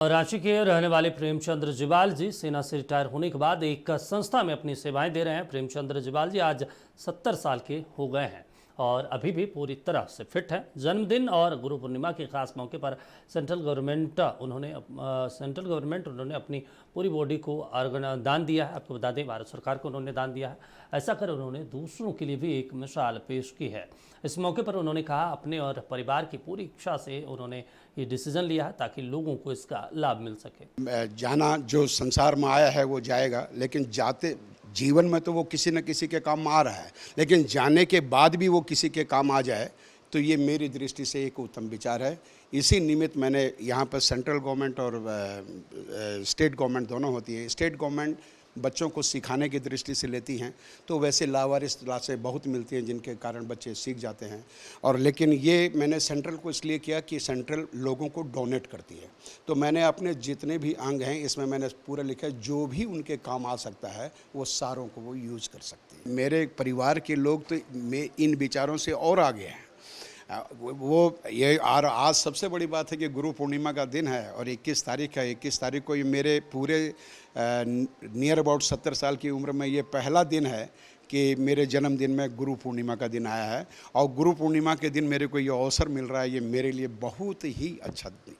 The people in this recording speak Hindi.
रांची के रहने वाले प्रेमचंद्र जिबाल जी सेना से रिटायर होने के बाद एक संस्था में अपनी सेवाएं दे रहे हैं। प्रेमचंद्र जिबाल जी आज 70 साल के हो गए हैं और अभी भी पूरी तरह से फिट हैं। जन्मदिन और गुरु पूर्णिमा के खास मौके पर सेंट्रल गवर्नमेंट उन्होंने अपनी पूरी बॉडी को दान दिया है। आपको बता दें, भारत सरकार को उन्होंने दान दिया है। ऐसा कर उन्होंने दूसरों के लिए भी एक मिसाल पेश की है। इस मौके पर उन्होंने कहा, अपने और परिवार की पूरी इच्छा से उन्होंने ये डिसीजन लिया है ताकि लोगों को इसका लाभ मिल सके। जाना जो संसार में आया है वो जाएगा, लेकिन जाते जीवन में तो वो किसी न किसी के काम आ रहा है, लेकिन जाने के बाद भी वो किसी के काम आ जाए तो ये मेरी दृष्टि से एक उत्तम विचार है। इसी निमित्त मैंने यहाँ पर सेंट्रल गवर्नमेंट और स्टेट गवर्नमेंट दोनों होती है। स्टेट गवर्नमेंट बच्चों को सिखाने की दृष्टि से लेती हैं, तो वैसे लावारिस क्लासें बहुत मिलती हैं जिनके कारण बच्चे सीख जाते हैं। और लेकिन ये मैंने सेंट्रल को इसलिए किया कि सेंट्रल लोगों को डोनेट करती है, तो मैंने अपने जितने भी अंग हैं इसमें मैंने पूरा लिखा है, जो भी उनके काम आ सकता है वो सारों को वो यूज़ कर सकती है। मेरे परिवार के लोग तो इन विचारों से और आगे हैं। वो ये आज सबसे बड़ी बात है कि गुरु पूर्णिमा का दिन है और 21 तारीख है। 21 तारीख को ये मेरे पूरे नियर अबाउट 70 साल की उम्र में ये पहला दिन है कि मेरे जन्मदिन में गुरु पूर्णिमा का दिन आया है। और गुरु पूर्णिमा के दिन मेरे को ये अवसर मिल रहा है, ये मेरे लिए बहुत ही अच्छा